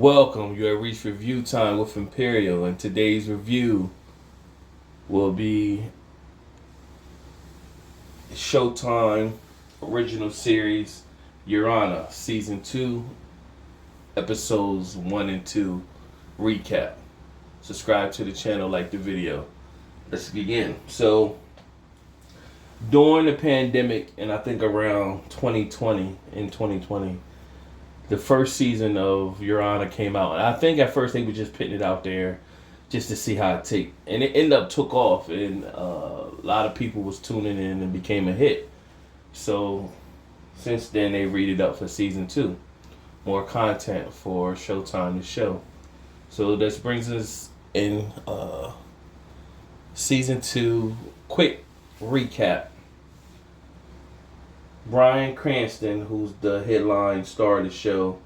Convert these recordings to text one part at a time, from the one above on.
Welcome, you have reached review time with Imperial, and today's review will be Showtime original series Your Honor, Season 2, Episodes 1 and 2 recap. Subscribe to the channel, like the video. Let's begin. So, during the pandemic, and I think around 2020, the first season of Your Honor came out. And I think at first they were just putting it out there just to see how it take. And it ended up took off, and a lot of people was tuning in and became a hit. So since then they read it up for season 2. More content for Showtime to show. So this brings us in season 2. Quick recap. Bryan Cranston, who's the headline star of the show,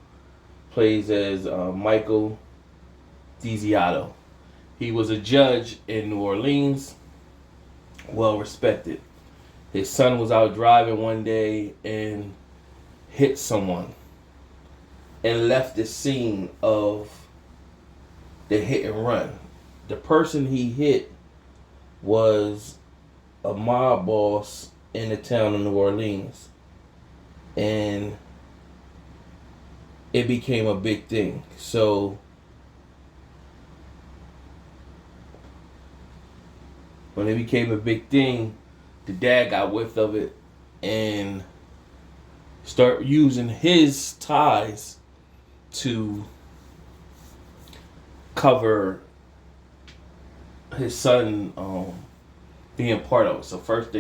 plays as Michael Desiato. He was a judge in New Orleans, well respected. His son was out driving one day and hit someone and left the scene of the hit and run. The person he hit was a mob boss in the town of New Orleans, and it became a big thing. So when it became a big thing, the dad got whiff of it and start using his ties to cover his son being part of it. So first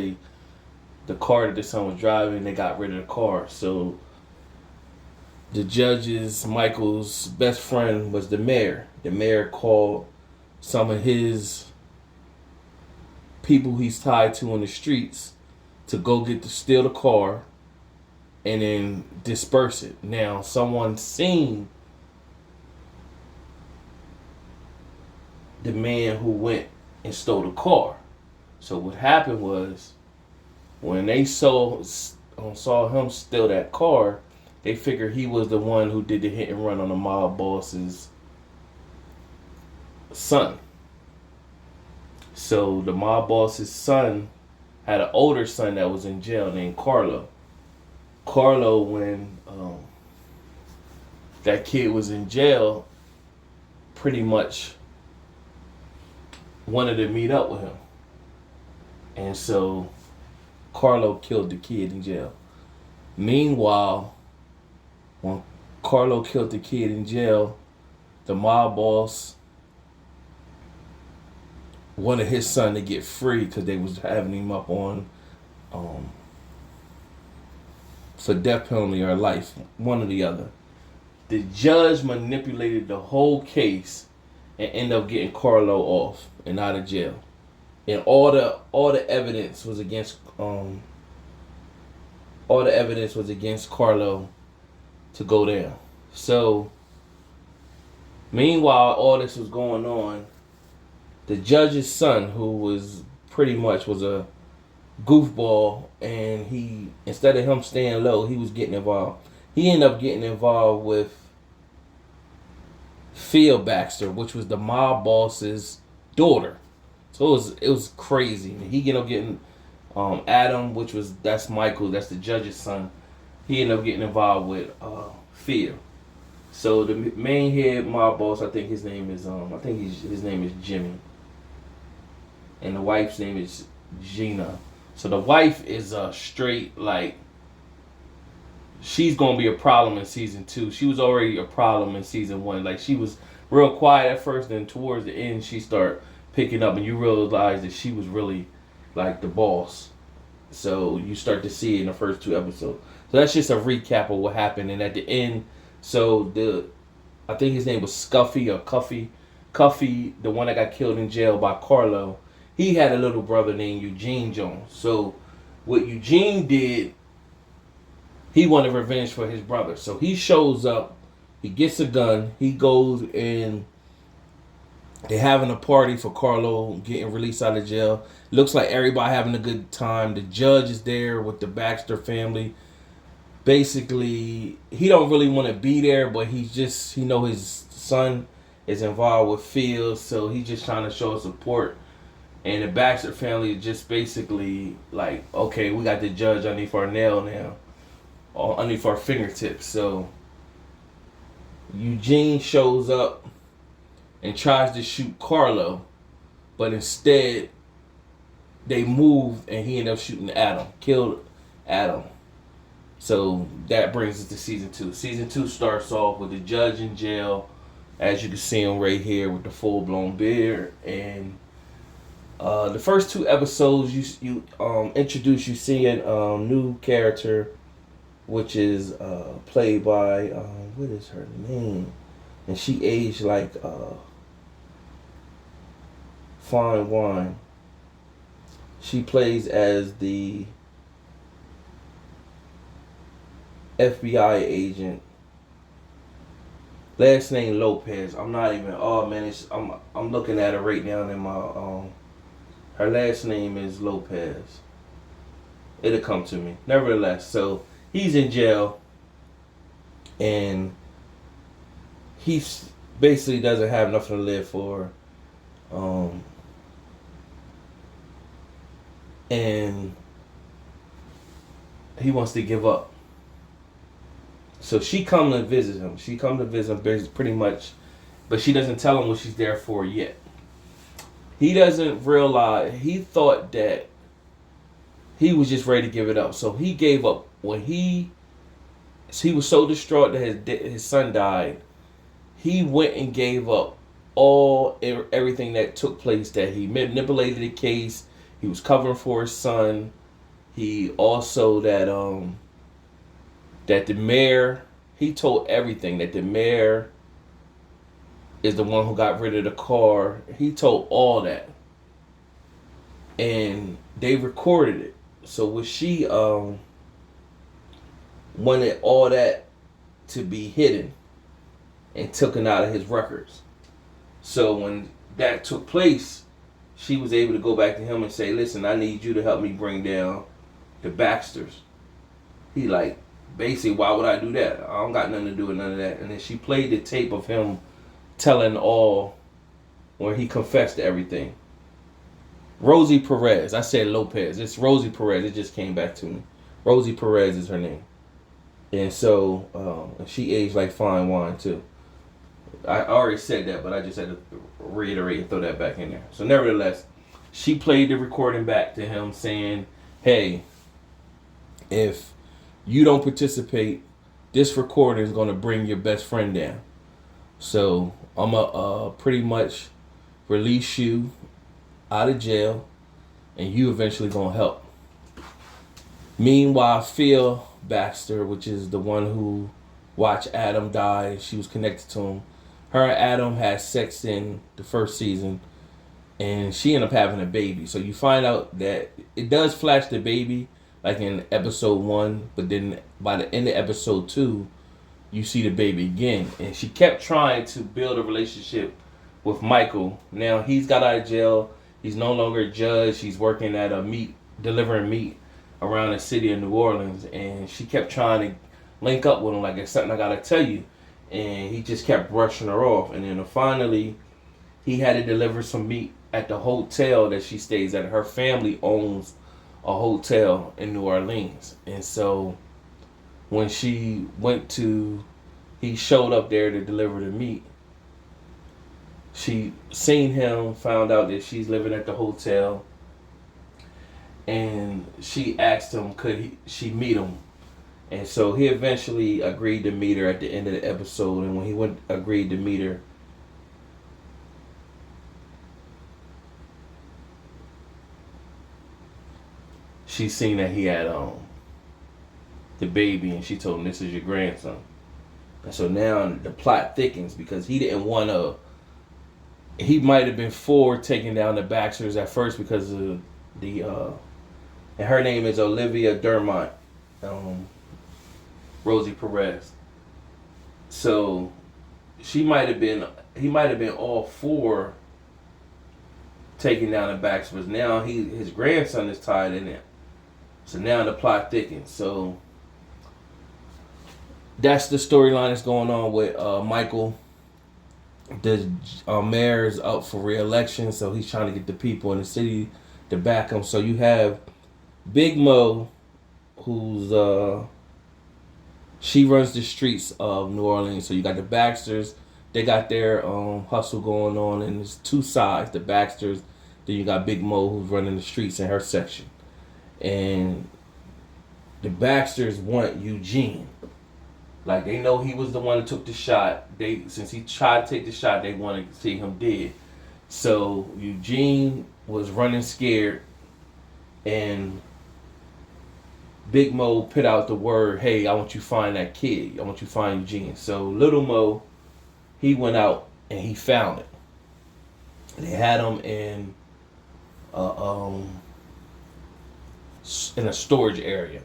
the car that the son was driving, they got rid of the car. So Michael's best friend was the mayor. The mayor called some of his people he's tied to on the streets to go steal the car and then disperse it. Now, someone seen the man who went and stole the car. So what happened was, when they saw him steal that car, they figured he was the one who did the hit and run on the mob boss's son. So the mob boss's son had an older son that was in jail named Carlo. Carlo, when that kid was in jail, pretty much wanted to meet up with him. And so Carlo killed the kid in jail. Meanwhile, when Carlo killed the kid in jail, the mob boss wanted his son to get free because they was having him up on for death penalty or life, one or the other. The judge manipulated the whole case and ended up getting Carlo off and out of jail. And all the evidence was against Carlo to go down. So meanwhile all this was going on, the judge's son, who was pretty much was a goofball, and he, instead of him staying low, he was getting involved. He ended up getting involved with Phil Baxter, which was the mob boss's daughter. So it was crazy. He ended up getting Adam, that's Michael, that's the judge's son. He ended up getting involved with Phil. So the main head mob boss, I think his name is Jimmy, and the wife's name is Gina. So the wife is straight, like, she's gonna be a problem in season 2. She was already a problem in season 1. Like, she was real quiet at first, then towards the end she started picking up, and you realize that she was really like the boss. So you start to see it in the first 2 episodes. So that's just a recap of what happened. And at the end, I think his name was Scuffy or Cuffy. Cuffy, the one that got killed in jail by Carlo, he had a little brother named Eugene Jones. So what Eugene did, he wanted revenge for his brother. So he shows up, he gets a gun, he goes and they're having a party for Carlo getting released out of jail. Looks like everybody having a good time. The judge is there with the Baxter family. basically he don't really want to be there, but he know his son is involved with Phil, so he's just trying to show support. And the Baxter family is just basically like, okay, we got the judge underneath our nail now, or underneath our fingertips. So Eugene shows up and tries to shoot Carlo, but instead they moved and he ended up shooting Adam, killed Adam. So that brings us to season 2. Season 2 starts off with the judge in jail, as you can see him right here with the full blown beard. And the first 2 episodes, you introduce, you see a new character, which is played by what is her name? And she aged like fine wine. She plays as the FBI agent. Last name Lopez. I'm not even. Oh man, I'm looking at her right now in my Her last name is Lopez. It'll come to me. Nevertheless, so he's in jail, and he basically doesn't have nothing to live for. And he wants to give up. So she come to visit him. She come to visit him pretty much, but she doesn't tell him what she's there for yet. He doesn't realize, he thought that he was just ready to give it up. So he gave up. When he was so distraught that his son died, he went and gave up everything that took place, that he manipulated the case. He was covering for his son. He also that the mayor, he told everything, that the mayor is the one who got rid of the car. He told all that. And they recorded it. So when she wanted all that to be hidden and taken out of his records. So when that took place, she was able to go back to him and say, listen, I need you to help me bring down the Baxters. He like, basically, why would I do that? I don't got nothing to do with none of that. And then she played the tape of him telling all, where he confessed to everything. Rosie Perez. I said Lopez. It's Rosie Perez. It just came back to me. Rosie Perez is her name. And so she aged like fine wine too. I already said that, but I just had to reiterate and throw that back in there. So nevertheless, she played the recording back to him saying, hey, if you don't participate, this recording is going to bring your best friend down. So I'm going to pretty much release you out of jail, and you eventually going to help. Meanwhile, Phil Baxter, which is the one who watched Adam die, she was connected to him. Her and Adam had sex in the first season, and she ended up having a baby. So you find out that it does flash the baby, like in episode 1, but then by the end of episode 2, you see the baby again. And she kept trying to build a relationship with Michael. Now he's got out of jail. He's no longer a judge. He's working at delivering meat around the city of New Orleans. And she kept trying to link up with him, like, it's something I gotta tell you. And he just kept brushing her off. And then finally, he had to deliver some meat at the hotel that she stays at. Her family owns a hotel in New Orleans. And so when he showed up there to deliver the meat, she seen him, found out that she's living at the hotel, and she asked him could she meet him. And so he eventually agreed to meet her at the end of the episode. And when he agreed to meet her, she seen that he had the baby, and she told him, this is your grandson. And so now the plot thickens, because he didn't want to, he might have been for taking down the Baxters at first because of the and her name is Olivia Dermont, Rosie Perez. So he might have been all for taking down the Baxters. Now his grandson is tied in it. So now the plot thickens. So that's the storyline that's going on with Michael. The mayor is up for re-election, so he's trying to get the people in the city to back him. So you have Big Mo, who's she runs the streets of New Orleans. So you got the Baxters, they got their hustle going on, and there's two sides: the Baxters, then you got Big Mo who's running the streets in her section, and the Baxters want Eugene. Like they know he was the one that took the shot. They since he tried to take the shot, they wanted to see him dead. So Eugene was running scared, and Big Mo put out the word, "Hey, I want you to find that kid. I want you to find Eugene." So Little Mo, he went out and he found it. They had him uh, um, in a storage area.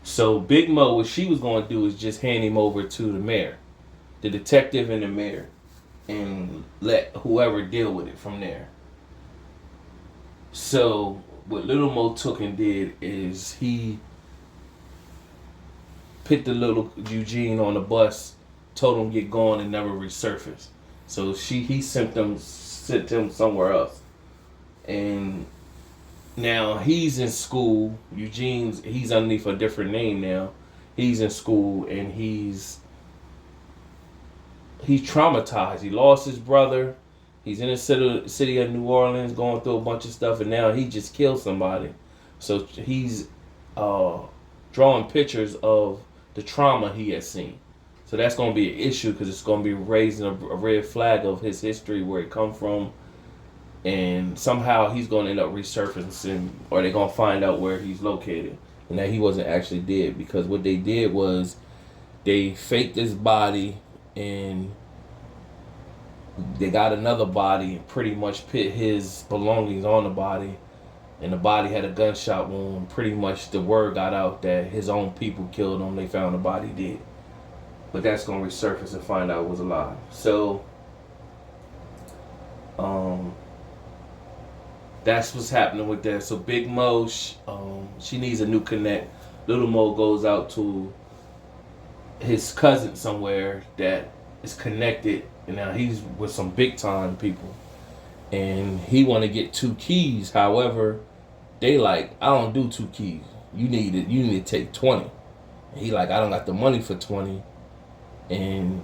So Big Mo, what she was going to do is just hand him over to the mayor, the detective and the mayor, and let whoever deal with it from there. So what Little Mo took and did is he put the little Eugene on the bus, told him to get going, and never resurfaced. So he sent him somewhere else, and now he's in school. He's underneath a different name now. He's in school and he's traumatized. He lost his brother. He's in the city of New Orleans going through a bunch of stuff, and now he just killed somebody. So he's drawing pictures of the trauma he has seen. So that's going to be an issue because it's going to be raising a red flag of his history, where it come from, and somehow he's going to end up resurfacing, or they're going to find out where he's located, and that he wasn't actually dead, because what they did was they faked his body, and they got another body and pretty much put his belongings on the body, and the body had a gunshot wound. Pretty much the word got out that his own people killed him. They found the body dead, but that's going to resurface and find out it was alive. So that's what's happening with that. So Big Mo, she needs a new connect. Little Mo goes out to his cousin somewhere that is connected, and now he's with some big time people, and he want to get 2 keys. However, they like, I don't do 2 keys. You need it. You need to take 20. And he like, I don't got the money for 20, and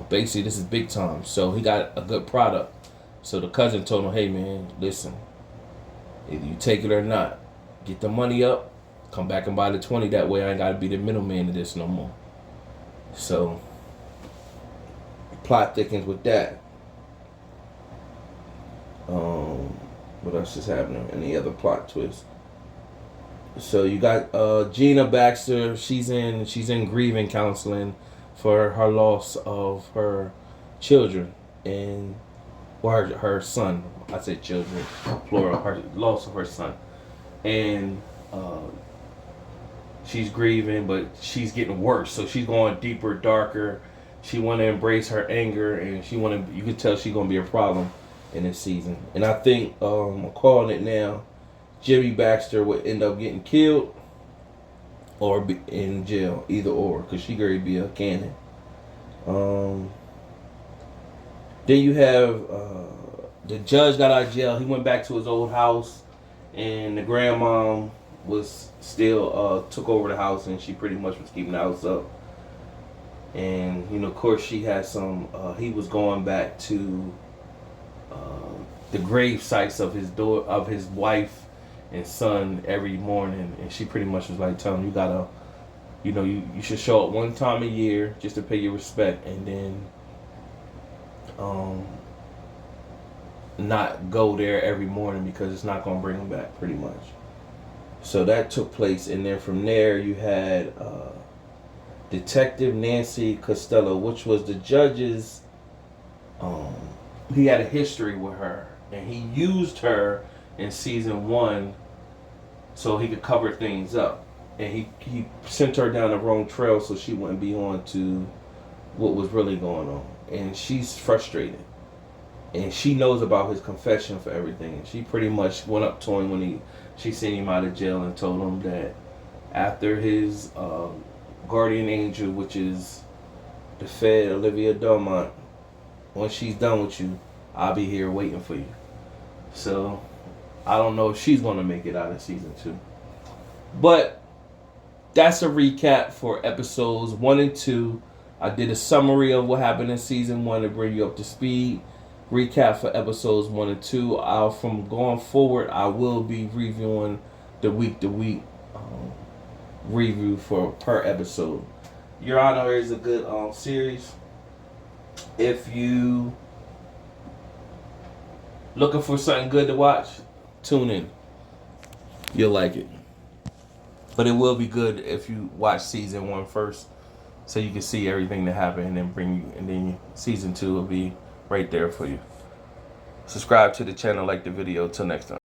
basically this is big time. So he got a good product. So the cousin told him, hey man, listen, either you take it or not, get the money up, come back and buy the 20. That way I ain't got to be the middleman of this no more. So plot thickens with that. What else is happening? Any other plot twist? So you got Gina Baxter. She's in grieving counseling for her loss of her children, and her son. I said children, plural. Her loss of her son, and she's grieving, but she's getting worse. So she's going deeper, darker. She want to embrace her anger, and you can tell she's gonna be a problem in this season. And I think I'm calling it now. Jimmy Baxter would end up getting killed or be in jail, either or, because she could be a cannon. Then you have the judge got out of jail. He went back to his old house, and the grandmom was still took over the house, and she pretty much was keeping the house up. And of course, she had some. He was going back to the grave sites of his wife and son every morning, and she pretty much was like telling him, you gotta, you should show up one time a year just to pay your respect, and then not go there every morning because it's not gonna bring him back, pretty much. So that took place, and then from there you had Detective Nancy Costello, which was the judge's. He had a history with her, and he used her in season 1 so he could cover things up, and he sent her down the wrong trail so she wouldn't be on to what was really going on, and she's frustrated, and she knows about his confession for everything, and she pretty much went up to him when she sent him out of jail and told him that after his guardian angel, which is the Fed, Olivia Dumont. When she's done with you, I'll be here waiting for you. So I don't know if she's gonna make it out of season 2. But that's a recap for episodes 1 and 2. I did a summary of what happened in season 1 to bring you up to speed. Recap for episodes 1 and 2. From going forward, I will be reviewing the week-to-week review for per episode. Your Honor is a good series. If you looking for something good to watch, tune in. You'll like it. But it will be good if you watch season 1 first, so you can see everything that happened, and then season 2 will be right there for you. Subscribe to the channel, like the video. Till next time.